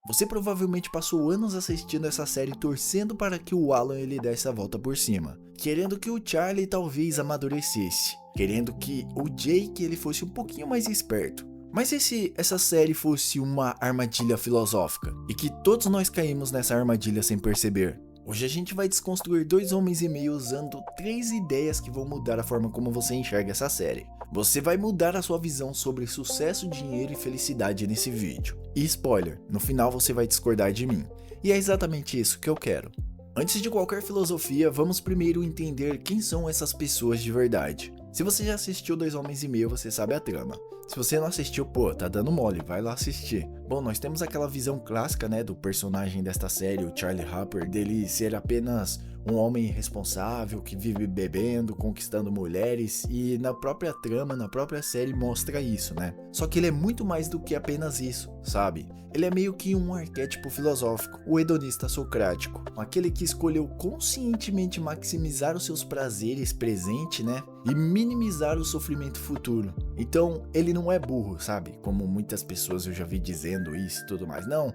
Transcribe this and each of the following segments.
Você provavelmente passou anos assistindo essa série torcendo para que o Alan ele desse a volta por cima, querendo que o Charlie talvez amadurecesse, querendo que o Jake ele fosse um pouquinho mais esperto. Mas e se essa série fosse uma armadilha filosófica e que todos nós caímos nessa armadilha sem perceber? Hoje a gente vai desconstruir 2 homens e meio usando 3 ideias que vão mudar a forma como você enxerga essa série. Você vai mudar a sua visão sobre sucesso, dinheiro e felicidade nesse vídeo. E spoiler, no final você vai discordar de mim. E é exatamente isso que eu quero. Antes de qualquer filosofia, vamos primeiro entender quem são essas pessoas de verdade. Se você já assistiu 2 Homens e Meio, você sabe a trama. Se você não assistiu, pô, tá dando mole, vai lá assistir. Bom, nós temos aquela visão clássica, né, do personagem desta série, o Charlie Harper, dele ser apenas um homem irresponsável que vive bebendo, conquistando mulheres, e na própria trama, na própria série mostra isso, né? Só que ele é muito mais do que apenas isso, sabe? Ele é meio que um arquétipo filosófico, o hedonista socrático, aquele que escolheu conscientemente maximizar os seus prazeres presente, né? E minimizar o sofrimento futuro. Então, ele não é burro, sabe? Como muitas pessoas eu já vi dizendo isso e tudo mais. Não,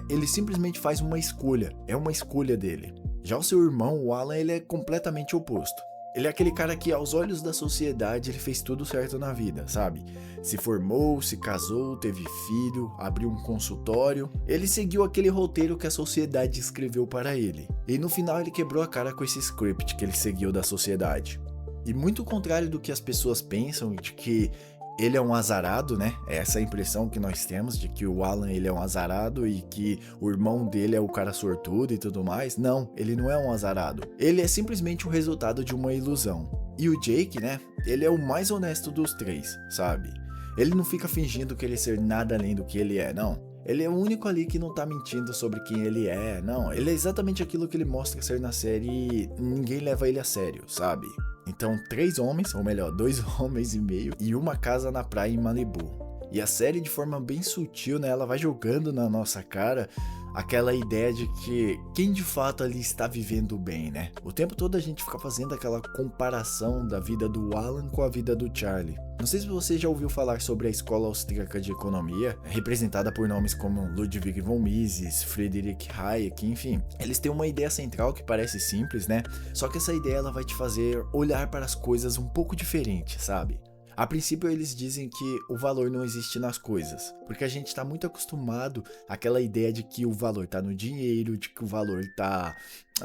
ele simplesmente faz uma escolha, é uma escolha dele. Já o seu irmão, o Alan, ele é completamente oposto. Ele é aquele cara que, aos olhos da sociedade, ele fez tudo certo na vida, sabe? Se formou, se casou, teve filho, abriu um consultório. Ele seguiu aquele roteiro que a sociedade escreveu para ele. E no final ele quebrou a cara com esse script que ele seguiu da sociedade. E muito contrário do que as pessoas pensam, de que ele é um azarado, né? É essa impressão que nós temos de que o Alan ele é um azarado e que o irmão dele é o cara sortudo e tudo mais. Não, ele não é um azarado. Ele é simplesmente o resultado de uma ilusão. E o Jake, né? Ele é o mais honesto dos 3, sabe? Ele não fica fingindo querer ser nada além do que ele é, não. Ele é o único ali que não tá mentindo sobre quem ele é, não. Ele é exatamente aquilo que ele mostra ser na série e ninguém leva ele a sério, sabe? Então 3 homens, ou melhor, 2 homens e meio e uma casa na praia em Malibu. E a série de forma bem sutil, né, ela vai jogando na nossa cara aquela ideia de que quem de fato ali está vivendo bem, né? O tempo todo a gente fica fazendo aquela comparação da vida do Alan com a vida do Charlie. Não sei se você já ouviu falar sobre a Escola Austríaca de Economia, representada por nomes como Ludwig von Mises, Friedrich Hayek, enfim. Eles têm uma ideia central que parece simples, né? Só que essa ideia ela vai te fazer olhar para as coisas um pouco diferente, sabe? A princípio eles dizem que o valor não existe nas coisas, porque a gente está muito acostumado àquela ideia de que o valor está no dinheiro, de que o valor está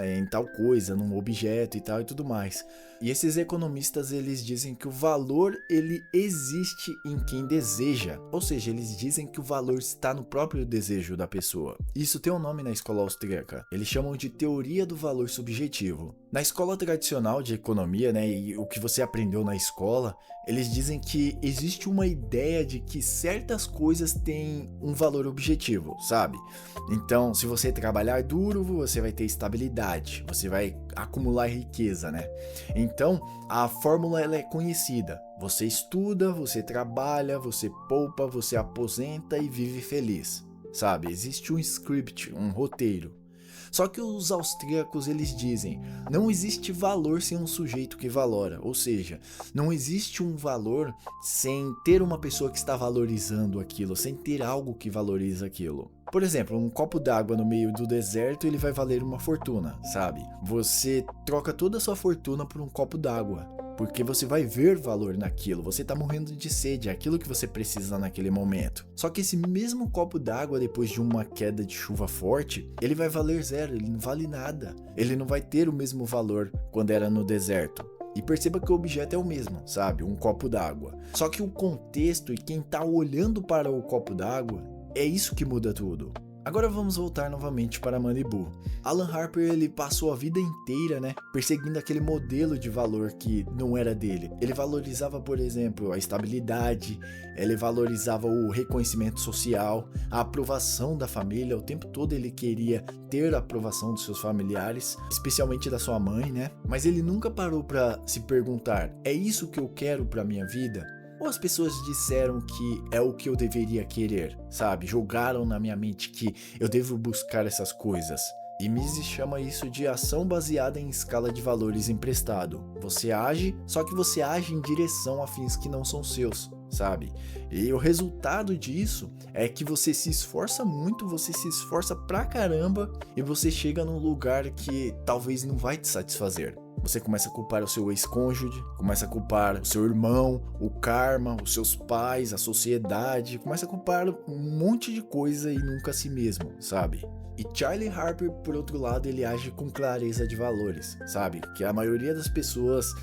em tal coisa, num objeto e tal e tudo mais. E esses economistas eles dizem que o valor ele existe em quem deseja, ou seja, eles dizem que o valor está no próprio desejo da pessoa. Isso tem um nome na escola austríaca, eles chamam de teoria do valor subjetivo. Na escola tradicional de economia, né, e o que você aprendeu na escola, eles dizem que existe uma ideia de que certas coisas têm um valor objetivo, sabe? Então, se você trabalhar duro, você vai ter estabilidade, você vai acumular riqueza, né? Então, a fórmula ela é conhecida. Você estuda, você trabalha, você poupa, você aposenta e vive feliz, sabe? Existe um script, um roteiro. Só que os austríacos eles dizem, não existe valor sem um sujeito que valora, ou seja, não existe um valor sem ter uma pessoa que está valorizando aquilo, sem ter algo que valoriza aquilo. Por exemplo, um copo d'água no meio do deserto ele vai valer uma fortuna, sabe? Você troca toda a sua fortuna por um copo d'água. Porque você vai ver valor naquilo, você tá morrendo de sede, é aquilo que você precisa naquele momento. Só que esse mesmo copo d'água, depois de uma queda de chuva forte, ele vai valer 0, ele não vale nada. Ele não vai ter o mesmo valor quando era no deserto. E perceba que o objeto é o mesmo, sabe? Um copo d'água. Só que o contexto e quem tá olhando para o copo d'água, é isso que muda tudo. Agora vamos voltar novamente para Malibu. Alan Harper ele passou a vida inteira, né, perseguindo aquele modelo de valor que não era dele. Ele valorizava, por exemplo, a estabilidade, ele valorizava o reconhecimento social, a aprovação da família. O tempo todo ele queria ter a aprovação dos seus familiares, especialmente da sua mãe, né? Mas ele nunca parou para se perguntar: é isso que eu quero para minha vida? Ou as pessoas disseram que é o que eu deveria querer, sabe? Jogaram na minha mente que eu devo buscar essas coisas. E Mises chama isso de ação baseada em escala de valores emprestado. Você age, só que você age em direção a fins que não são seus. sabe? E o resultado disso é que você se esforça muito, você se esforça pra caramba e você chega num lugar que talvez não vai te satisfazer. Você começa a culpar o seu ex-cônjuge, começa a culpar o seu irmão, o karma, os seus pais, a sociedade, começa a culpar um monte de coisa e nunca a si mesmo, sabe? E Charlie Harper, por outro lado, ele age com clareza de valores, sabe? Que a maioria das pessoas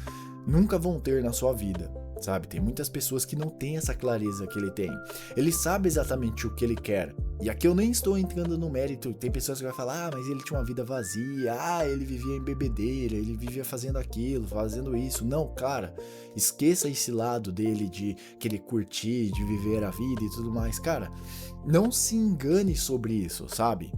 nunca vão ter na sua vida, sabe? Tem muitas pessoas que não têm essa clareza que ele tem. Ele sabe exatamente o que ele quer. E aqui eu nem estou entrando no mérito. Tem pessoas que vão falar, mas ele tinha uma vida vazia, ele vivia em bebedeira, ele vivia fazendo aquilo, fazendo isso. Não, cara, esqueça esse lado dele de querer curtir, de viver a vida e tudo mais. Cara, não se engane sobre isso, sabe?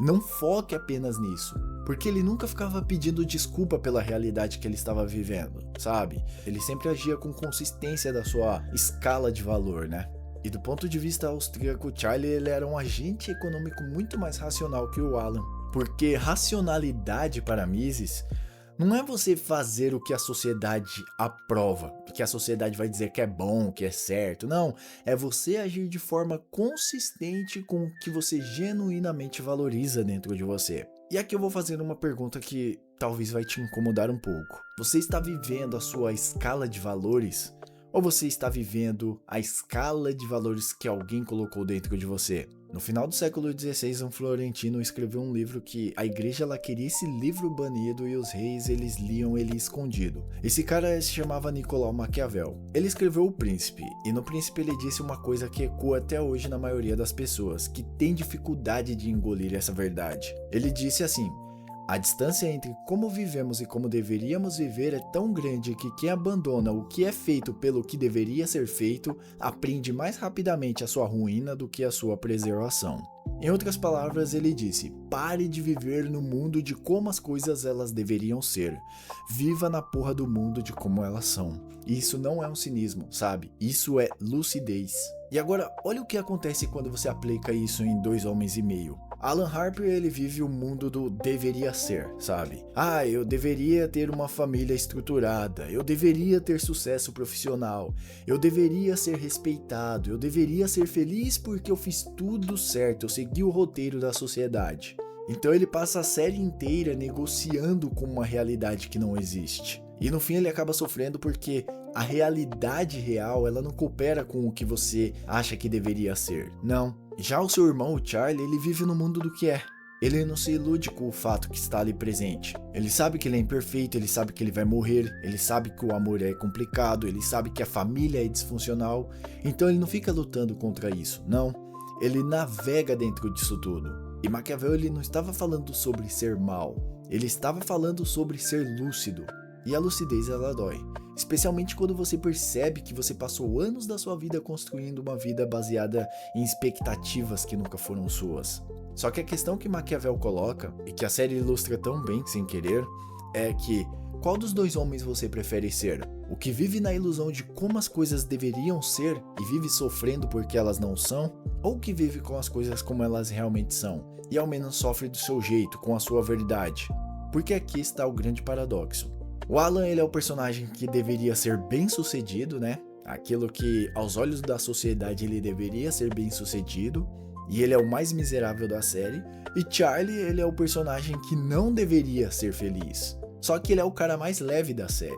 Não foque apenas nisso, porque ele nunca ficava pedindo desculpa pela realidade que ele estava vivendo, sabe? Ele sempre agia com consistência da sua escala de valor, né? E do ponto de vista austríaco, Charlie ele era um agente econômico muito mais racional que o Alan, porque racionalidade para Mises não é você fazer o que a sociedade aprova, o que a sociedade vai dizer que é bom, que é certo. Não, é você agir de forma consistente com o que você genuinamente valoriza dentro de você. E aqui eu vou fazer uma pergunta que talvez vai te incomodar um pouco. Você está vivendo a sua escala de valores? Ou você está vivendo a escala de valores que alguém colocou dentro de você? No final do século XVI, um florentino escreveu um livro que a igreja ela queria esse livro banido e os reis eles liam ele escondido. Esse cara se chamava Nicolau Maquiavel. Ele escreveu O Príncipe, e no Príncipe ele disse uma coisa que ecoa até hoje na maioria das pessoas, que tem dificuldade de engolir essa verdade. Ele disse assim: a distância entre como vivemos e como deveríamos viver é tão grande que quem abandona o que é feito pelo que deveria ser feito aprende mais rapidamente a sua ruína do que a sua preservação. Em outras palavras, ele disse: pare de viver no mundo de como as coisas elas deveriam ser. Viva na porra do mundo de como elas são. E isso não é um cinismo, sabe? Isso é lucidez. E agora, olha o que acontece quando você aplica isso em Dois Homens e Meio. Alan Harper, ele vive o mundo do deveria ser, sabe? Eu deveria ter uma família estruturada, eu deveria ter sucesso profissional, eu deveria ser respeitado, eu deveria ser feliz porque eu fiz tudo certo, eu segui o roteiro da sociedade. Então ele passa a série inteira negociando com uma realidade que não existe. E no fim ele acaba sofrendo porque a realidade real ela não coopera com o que você acha que deveria ser. Não. Já o seu irmão, o Charlie, ele vive no mundo do que é. Ele não se ilude com o fato que está ali presente. Ele sabe que ele é imperfeito, ele sabe que ele vai morrer, ele sabe que o amor é complicado, ele sabe que a família é disfuncional. Então ele não fica lutando contra isso, não. Ele navega dentro disso tudo. E Maquiavel ele não estava falando sobre ser mal, ele estava falando sobre ser lúcido. E a lucidez ela dói, especialmente quando você percebe que você passou anos da sua vida construindo uma vida baseada em expectativas que nunca foram suas. Só que a questão que Maquiavel coloca, e que a série ilustra tão bem sem querer, é que qual dos dois homens você prefere ser? O que vive na ilusão de como as coisas deveriam ser e vive sofrendo porque elas não são? Ou o que vive com as coisas como elas realmente são e ao menos sofre do seu jeito, com a sua verdade? Porque aqui está o grande paradoxo. O Alan ele é o personagem que deveria ser bem sucedido, né? Aquilo que aos olhos da sociedade ele deveria ser bem sucedido. E ele é o mais miserável da série. E Charlie ele é o personagem que não deveria ser feliz. Só que ele é o cara mais leve da série.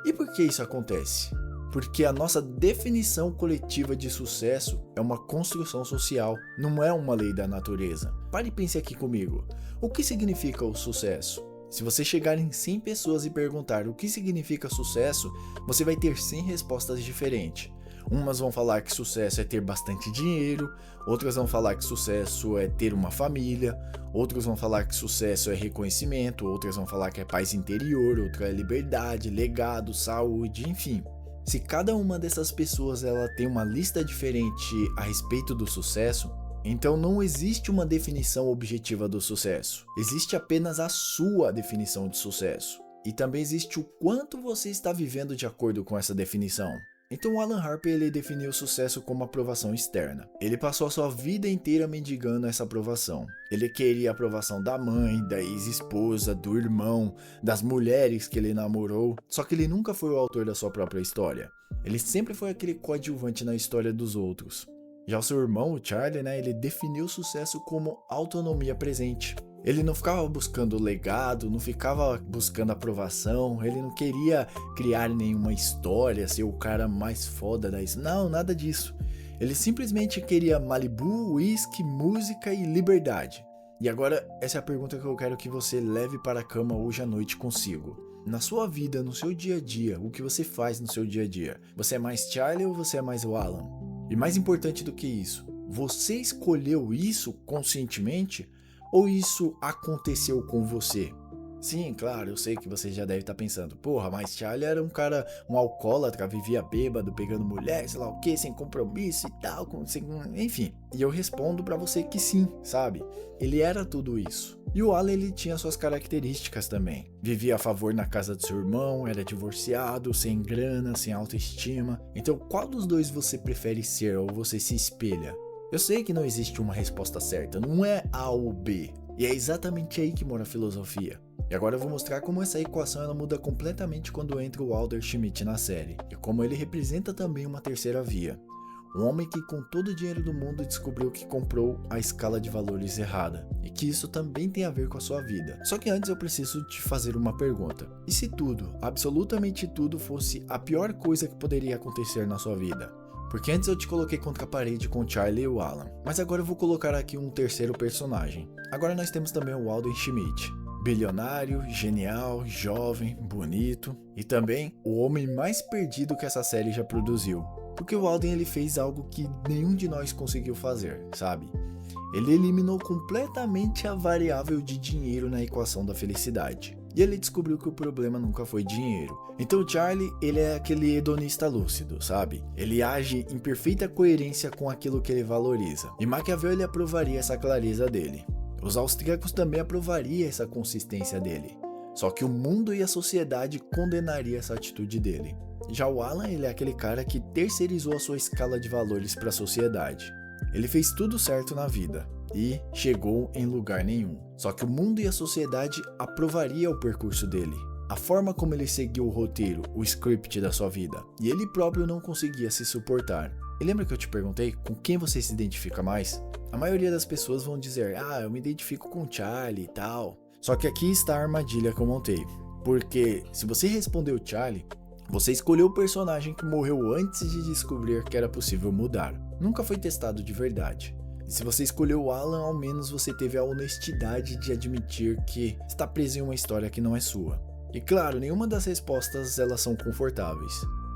E por que isso acontece? Porque a nossa definição coletiva de sucesso é uma construção social, não é uma lei da natureza. Pare e pense aqui comigo. O que significa o sucesso? Se você chegar em 100 pessoas e perguntar o que significa sucesso, você vai ter 100 respostas diferentes. Umas vão falar que sucesso é ter bastante dinheiro, outras vão falar que sucesso é ter uma família, outros vão falar que sucesso é reconhecimento, outras vão falar que é paz interior, outra é liberdade, legado, saúde, enfim. Se cada uma dessas pessoas ela tem uma lista diferente a respeito do sucesso, então não existe uma definição objetiva do sucesso. Existe apenas a sua definição de sucesso. E também existe o quanto você está vivendo de acordo com essa definição. Então Alan Harper ele definiu o sucesso como aprovação externa. Ele passou a sua vida inteira mendigando essa aprovação. Ele queria a aprovação da mãe, da ex-esposa, do irmão, das mulheres que ele namorou. Só que ele nunca foi o autor da sua própria história. Ele sempre foi aquele coadjuvante na história dos outros. Já o seu irmão, o Charlie, né, ele definiu o sucesso como autonomia presente. Ele não ficava buscando legado, não ficava buscando aprovação, ele não queria criar nenhuma história, ser o cara mais foda da história. Não, nada disso. Ele simplesmente queria Malibu, whisky, música e liberdade. E agora, essa é a pergunta que eu quero que você leve para a cama hoje à noite consigo. Na sua vida, no seu dia a dia, o que você faz no seu dia a dia? Você é mais Charlie ou você é mais o Alan? E mais importante do que isso, você escolheu isso conscientemente? Ou isso aconteceu com você? Sim, claro, eu sei que você já deve estar pensando, porra, mas Charlie era um cara, um alcoólatra, vivia bêbado, pegando mulher, sei lá o que, sem compromisso e tal, enfim. E eu respondo pra você que sim, sabe? Ele era tudo isso. E o Alan, ele tinha suas características também. Vivia a favor na casa do seu irmão, era divorciado, sem grana, sem autoestima. Então, qual dos dois você prefere ser ou você se espelha? Eu sei que não existe uma resposta certa, não é A ou B. E é exatamente aí que mora a filosofia. E agora eu vou mostrar como essa equação ela muda completamente quando entra o Walter Schmidt na série. E como ele representa também uma terceira via. Um homem que com todo o dinheiro do mundo descobriu que comprou a escala de valores errada. E que isso também tem a ver com a sua vida. Só que antes eu preciso te fazer uma pergunta. E se tudo, absolutamente tudo, fosse a pior coisa que poderia acontecer na sua vida? Porque antes eu te coloquei contra a parede com o Charlie e o Alan. Mas agora eu vou colocar aqui um terceiro personagem. Agora nós temos também o Walter Schmidt. Bilionário, genial, jovem, bonito. E também o homem mais perdido que essa série já produziu. Porque o Walden ele fez algo que nenhum de nós conseguiu fazer, sabe? Ele eliminou completamente a variável de dinheiro na equação da felicidade. E ele descobriu que o problema nunca foi dinheiro. Então o Charlie, ele é aquele hedonista lúcido, sabe? Ele age em perfeita coerência com aquilo que ele valoriza. E Maquiavel ele aprovaria essa clareza dele. Os austríacos também aprovariam essa consistência dele. Só que o mundo e a sociedade condenariam essa atitude dele. Já o Alan, ele é aquele cara que terceirizou a sua escala de valores para a sociedade. Ele fez tudo certo na vida e chegou em lugar nenhum. Só que o mundo e a sociedade aprovaria o percurso dele, a forma como ele seguiu o roteiro, o script da sua vida. E ele próprio não conseguia se suportar. E lembra que eu te perguntei com quem você se identifica mais? A maioria das pessoas vão dizer, eu me identifico com Charlie e tal. Só que aqui está a armadilha que eu montei. Porque se você respondeu Charlie, você escolheu o personagem que morreu antes de descobrir que era possível mudar. Nunca foi testado de verdade. E se você escolheu o Alan, ao menos você teve a honestidade de admitir que está preso em uma história que não é sua. E claro, nenhuma das respostas elas são confortáveis.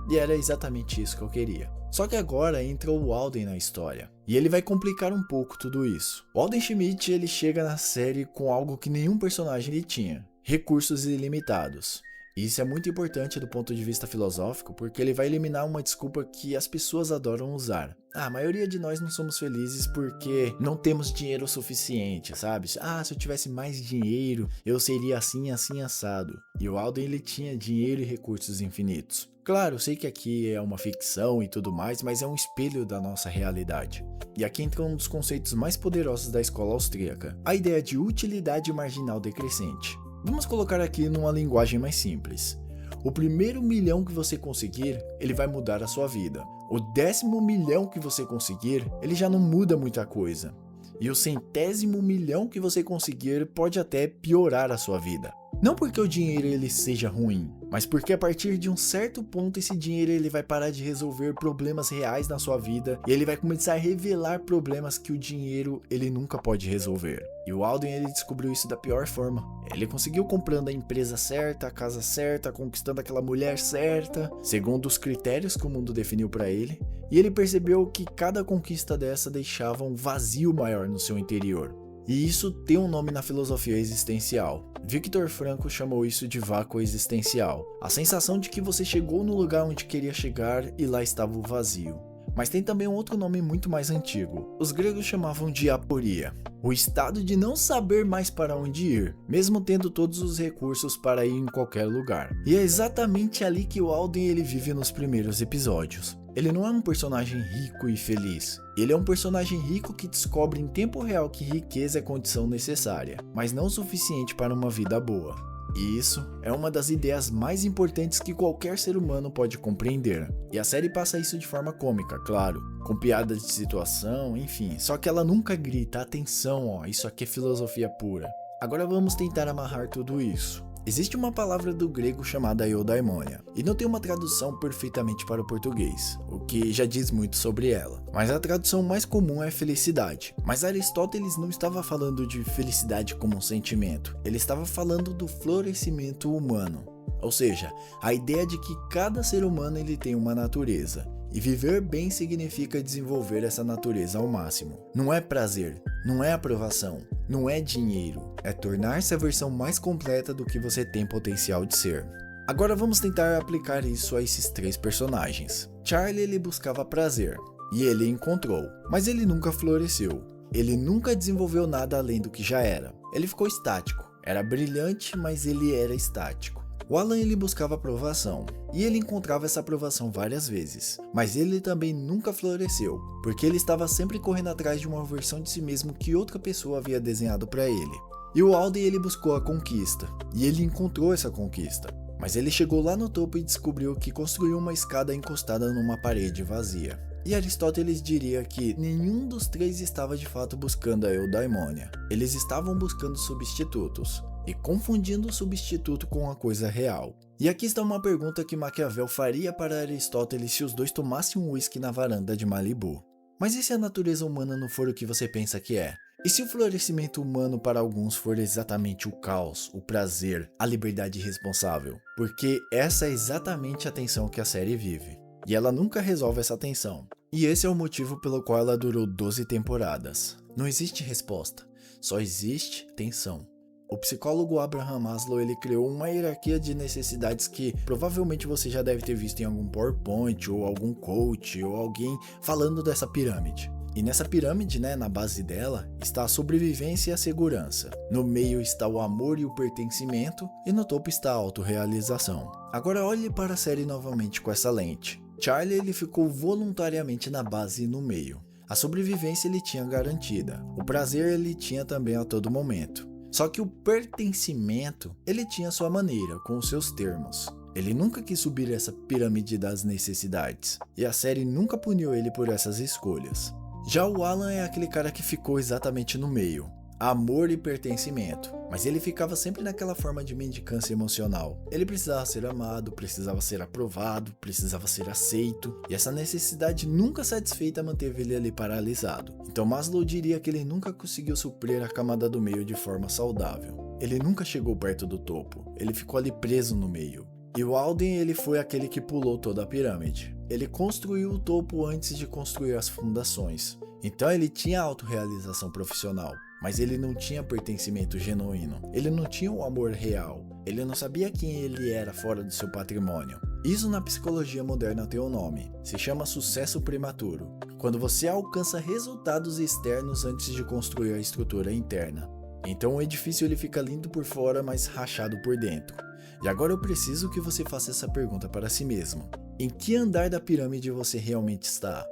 E era exatamente isso que eu queria. Só que agora entra o Walden na história. E ele vai complicar um pouco tudo isso. O Walden Schmidt ele chega na série com algo que nenhum personagem lhe tinha. Recursos ilimitados. E isso é muito importante do ponto de vista filosófico, porque ele vai eliminar uma desculpa que as pessoas adoram usar. A maioria de nós não somos felizes porque não temos dinheiro suficiente, sabe? Se eu tivesse mais dinheiro, eu seria assim, assim, assado. E o Alden, ele tinha dinheiro e recursos infinitos. Claro, eu sei que aqui é uma ficção e tudo mais, mas é um espelho da nossa realidade. E aqui entra um dos conceitos mais poderosos da escola austríaca, a ideia de utilidade marginal decrescente. Vamos colocar aqui numa linguagem mais simples. O primeiro milhão que você conseguir, ele vai mudar a sua vida. O 10º milhão que você conseguir, ele já não muda muita coisa. E o 100º milhão que você conseguir pode até piorar a sua vida. Não porque o dinheiro ele seja ruim, mas porque a partir de um certo ponto esse dinheiro ele vai parar de resolver problemas reais na sua vida e ele vai começar a revelar problemas que o dinheiro ele nunca pode resolver. E o Alden ele descobriu isso da pior forma. Ele conseguiu comprando a empresa certa, a casa certa, conquistando aquela mulher certa, segundo os critérios que o mundo definiu para ele, e ele percebeu que cada conquista dessa deixava um vazio maior no seu interior. E isso tem um nome na filosofia existencial. Viktor Frankl chamou isso de vácuo existencial. A sensação de que você chegou no lugar onde queria chegar e lá estava o vazio. Mas tem também um outro nome muito mais antigo. Os gregos chamavam de aporia. O estado de não saber mais para onde ir, mesmo tendo todos os recursos para ir em qualquer lugar. E é exatamente ali que o Alden ele vive nos primeiros episódios. Ele não é um personagem rico e feliz. Ele é um personagem rico que descobre em tempo real que riqueza é condição necessária, mas não suficiente para uma vida boa. E isso é uma das ideias mais importantes que qualquer ser humano pode compreender. E a série passa isso de forma cômica, claro, com piadas de situação, enfim. Só que ela nunca grita, atenção, ó, isso aqui é filosofia pura. Agora vamos tentar amarrar tudo isso. Existe uma palavra do grego chamada eudaimonia, e não tem uma tradução perfeitamente para o português, o que já diz muito sobre ela. Mas a tradução mais comum é felicidade. Mas Aristóteles não estava falando de felicidade como um sentimento, ele estava falando do florescimento humano. Ou seja, a ideia de que cada ser humano ele tem uma natureza. E viver bem significa desenvolver essa natureza ao máximo. Não é prazer, não é aprovação, não é dinheiro. É tornar-se a versão mais completa do que você tem potencial de ser. Agora vamos tentar aplicar isso a esses três personagens. Charlie ele buscava prazer, e ele encontrou, mas ele nunca floresceu. Ele nunca desenvolveu nada além do que já era. Ele ficou estático. Era brilhante, mas ele era estático. O Alan ele buscava aprovação, e ele encontrava essa aprovação várias vezes, mas ele também nunca floresceu, porque ele estava sempre correndo atrás de uma versão de si mesmo que outra pessoa havia desenhado para ele. E o Alden ele buscou a conquista, e ele encontrou essa conquista, mas ele chegou lá no topo e descobriu que construiu uma escada encostada numa parede vazia. E Aristóteles diria que nenhum dos três estava de fato buscando a eudaimonia, eles estavam buscando substitutos. E confundindo o substituto com a coisa real. E aqui está uma pergunta que Maquiavel faria para Aristóteles se os dois tomassem um uísque na varanda de Malibu. Mas e se a natureza humana não for o que você pensa que é? E se o florescimento humano para alguns for exatamente o caos, o prazer, a liberdade irresponsável? Porque essa é exatamente a tensão que a série vive. E ela nunca resolve essa tensão. E esse é o motivo pelo qual ela durou 12 temporadas. Não existe resposta, só existe tensão. O psicólogo Abraham Maslow ele criou uma hierarquia de necessidades que provavelmente você já deve ter visto em algum PowerPoint ou algum coach ou alguém falando dessa pirâmide. E nessa pirâmide, na base dela, está a sobrevivência e a segurança. No meio está o amor e o pertencimento e no topo está a autorrealização. Agora olhe para a série novamente com essa lente. Charlie ele ficou voluntariamente na base e no meio. A sobrevivência ele tinha garantida. O prazer ele tinha também a todo momento. Só que o pertencimento, ele tinha sua maneira, com os seus termos. Ele nunca quis subir essa pirâmide das necessidades, e a série nunca puniu ele por essas escolhas. Já o Alan é aquele cara que ficou exatamente no meio, amor e pertencimento, mas ele ficava sempre naquela forma de mendicância emocional. Ele precisava ser amado, precisava ser aprovado, precisava ser aceito, e essa necessidade nunca satisfeita manteve ele ali paralisado. Então Maslow diria que ele nunca conseguiu suprir a camada do meio de forma saudável. Ele nunca chegou perto do topo, ele ficou ali preso no meio. E o Alden ele foi aquele que pulou toda a pirâmide. Ele construiu o topo antes de construir as fundações. Então ele tinha autorrealização profissional. Mas ele não tinha pertencimento genuíno, ele não tinha o amor real, ele não sabia quem ele era fora do seu patrimônio. Isso na psicologia moderna tem um nome, se chama sucesso prematuro, quando você alcança resultados externos antes de construir a estrutura interna. Então o edifício ele fica lindo por fora, mas rachado por dentro. E agora eu preciso que você faça essa pergunta para si mesmo. Em que andar da pirâmide você realmente está?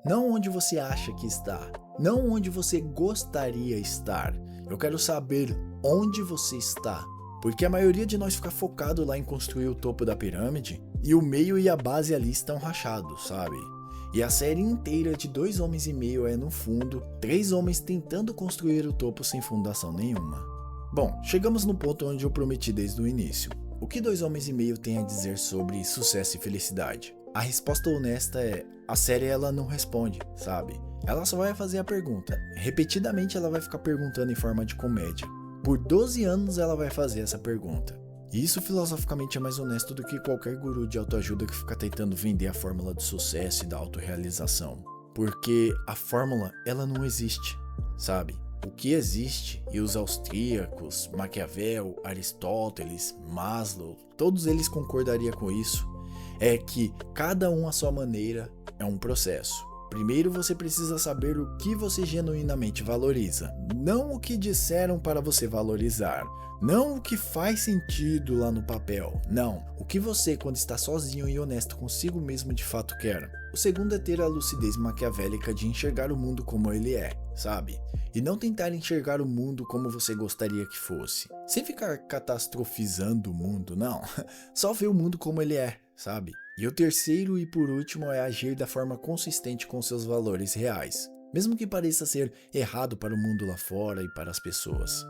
Não onde você acha que está, não onde você gostaria estar. Eu quero saber onde você está, porque a maioria de nós fica focado lá em construir o topo da pirâmide e o meio e a base ali estão rachados, sabe? E a série inteira de 2 homens e meio é no fundo, 3 homens tentando construir o topo sem fundação nenhuma. Bom, chegamos no ponto onde eu prometi desde o início. O que 2 homens e meio têm a dizer sobre sucesso e felicidade? A resposta honesta é, a série ela não responde, sabe? Ela só vai fazer a pergunta. Repetidamente ela vai ficar perguntando em forma de comédia. Por 12 anos ela vai fazer essa pergunta. E isso filosoficamente é mais honesto do que qualquer guru de autoajuda que fica tentando vender a fórmula do sucesso e da autorrealização. Porque a fórmula, ela não existe, sabe? O que existe, e os austríacos, Maquiavel, Aristóteles, Maslow, todos eles concordariam com isso, é que cada um à sua maneira é um processo. Primeiro você precisa saber o que você genuinamente valoriza, não o que disseram para você valorizar. Não o que faz sentido lá no papel, não, o que você, quando está sozinho e honesto consigo mesmo, de fato quer. O segundo é ter a lucidez maquiavélica de enxergar o mundo como ele é, sabe? E não tentar enxergar o mundo como você gostaria que fosse. Sem ficar catastrofizando o mundo, não. Só ver o mundo como ele é, sabe? E o terceiro e por último é agir da forma consistente com seus valores reais, mesmo que pareça ser errado para o mundo lá fora e para as pessoas.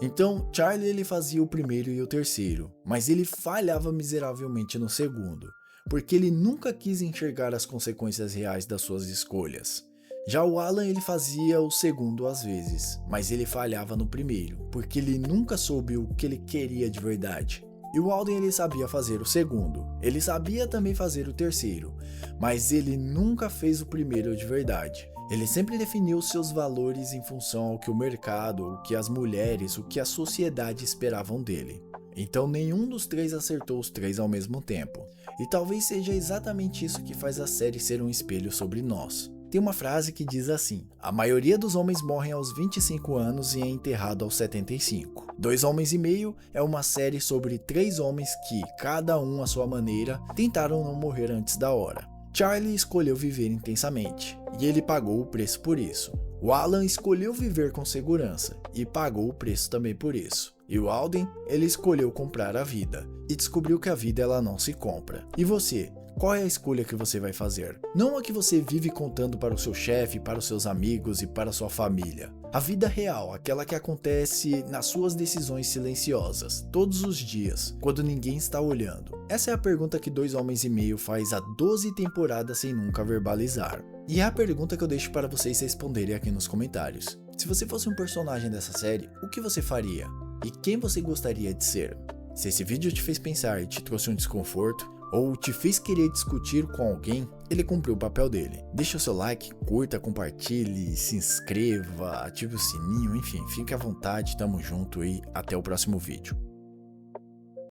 Então, Charlie ele fazia o primeiro e o terceiro, mas ele falhava miseravelmente no segundo, porque ele nunca quis enxergar as consequências reais das suas escolhas. Já o Alan ele fazia o segundo às vezes, mas ele falhava no primeiro, porque ele nunca soube o que ele queria de verdade. E o Alden ele sabia fazer o segundo, ele sabia também fazer o terceiro, mas ele nunca fez o primeiro de verdade. Ele sempre definiu seus valores em função ao que o mercado, o que as mulheres, o que a sociedade esperavam dele. Então nenhum dos três acertou os três ao mesmo tempo. E talvez seja exatamente isso que faz a série ser um espelho sobre nós. Tem uma frase que diz assim: a maioria dos homens morrem aos 25 anos e é enterrado aos 75. 2 Homens e Meio é uma série sobre 3 homens que, cada um à sua maneira, tentaram não morrer antes da hora. Charlie escolheu viver intensamente, e ele pagou o preço por isso. O Alan escolheu viver com segurança, e pagou o preço também por isso. E o Alden, ele escolheu comprar a vida, e descobriu que a vida ela não se compra. E você? Qual é a escolha que você vai fazer? Não a que você vive contando para o seu chefe, para os seus amigos e para a sua família. A vida real, aquela que acontece nas suas decisões silenciosas, todos os dias, quando ninguém está olhando. Essa é a pergunta que 2 Homens e Meio faz há 12 temporadas sem nunca verbalizar. E é a pergunta que eu deixo para vocês responderem aqui nos comentários. Se você fosse um personagem dessa série, o que você faria? E quem você gostaria de ser? Se esse vídeo te fez pensar e te trouxe um desconforto, ou te fez querer discutir com alguém, ele cumpriu o papel dele. Deixa o seu like, curta, compartilhe, se inscreva, ative o sininho, enfim, fique à vontade, tamo junto e até o próximo vídeo.